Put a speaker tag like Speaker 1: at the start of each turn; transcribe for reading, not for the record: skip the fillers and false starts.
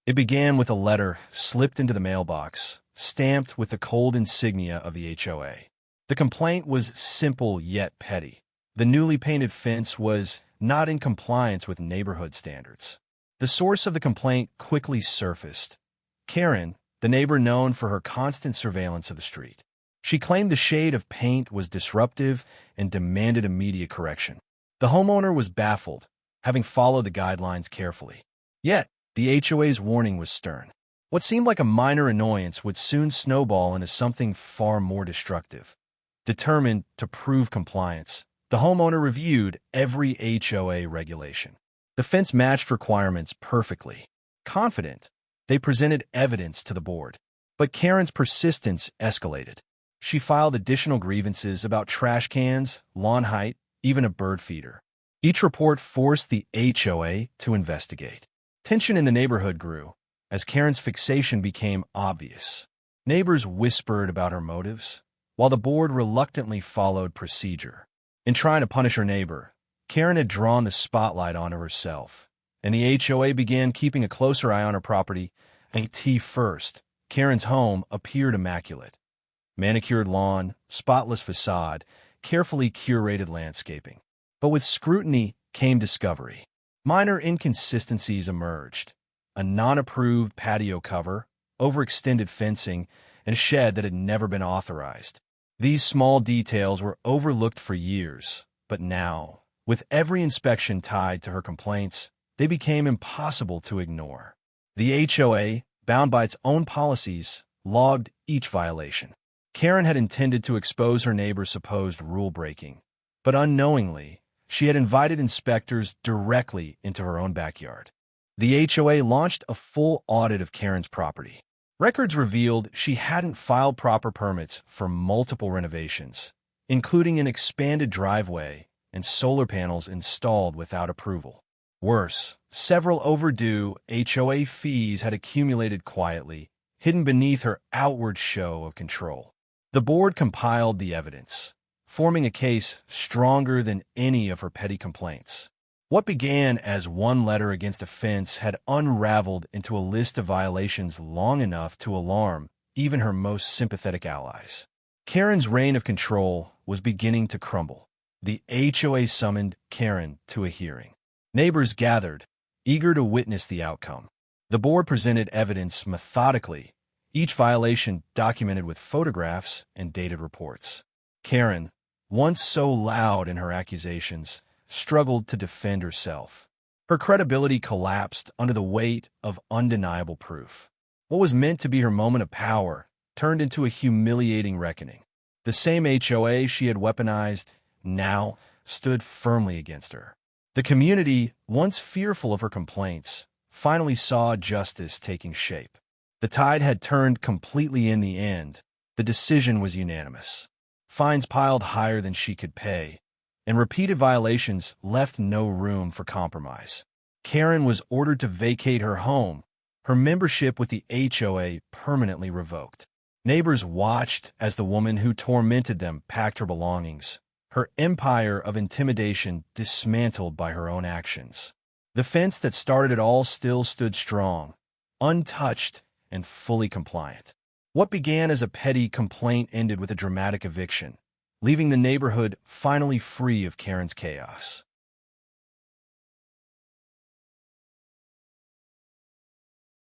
Speaker 1: It began with a letter slipped into the mailbox, stamped with the cold insignia of the HOA. The complaint was simple yet petty. The newly painted fence was not in compliance with neighborhood standards. The source of the complaint quickly surfaced. Karen, the neighbor known for her constant surveillance of the street. She claimed the shade of paint was disruptive and demanded immediate correction. The homeowner was baffled, having followed the guidelines carefully. Yet, the HOA's warning was stern. What seemed like a minor annoyance would soon snowball into something far more destructive. Determined to prove compliance, the homeowner reviewed every HOA regulation. The fence matched requirements perfectly. Confident, they presented evidence to the board. But Karen's persistence escalated. She filed additional grievances about trash cans, lawn height, even a bird feeder. Each report forced the HOA to investigate. Tension in the neighborhood grew as Karen's fixation became obvious. Neighbors whispered about her motives, while the board reluctantly followed procedure. In trying to punish her neighbor, Karen had drawn the spotlight onto herself, and the HOA began keeping a closer eye on her property. First, Karen's home appeared immaculate. Manicured lawn, spotless facade, carefully curated landscaping. But with scrutiny came discovery. Minor inconsistencies emerged. A non-approved patio cover, overextended fencing, and a shed that had never been authorized. These small details were overlooked for years, but now, with every inspection tied to her complaints, they became impossible to ignore. The HOA, bound by its own policies, logged each violation. Karen had intended to expose her neighbor's supposed rule-breaking, but unknowingly, she had invited inspectors directly into her own backyard. The HOA launched a full audit of Karen's property. Records revealed she hadn't filed proper permits for multiple renovations, including an expanded driveway and solar panels installed without approval. Worse, several overdue HOA fees had accumulated quietly, hidden beneath her outward show of control. The board compiled the evidence, forming a case stronger than any of her petty complaints. What began as one letter against a fence had unraveled into a list of violations long enough to alarm even her most sympathetic allies. Karen's reign of control was beginning to crumble. The HOA summoned Karen to a hearing. Neighbors gathered, eager to witness the outcome. The board presented evidence methodically, each violation documented with photographs and dated reports. Karen, once so loud in her accusations, struggled to defend herself. Her credibility collapsed under the weight of undeniable proof. What was meant to be her moment of power turned into a humiliating reckoning. The same HOA she had weaponized now stood firmly against her. The community, once fearful of her complaints, finally saw justice taking shape. The tide had turned completely in the end. The decision was unanimous. Fines piled higher than she could pay, and repeated violations left no room for compromise. Karen was ordered to vacate her home, her membership with the HOA permanently revoked. Neighbors watched as the woman who tormented them packed her belongings, her empire of intimidation dismantled by her own actions. The fence that started it all still stood strong, untouched and fully compliant. What began as a petty complaint ended with a dramatic eviction, leaving the neighborhood finally free of Karen's chaos.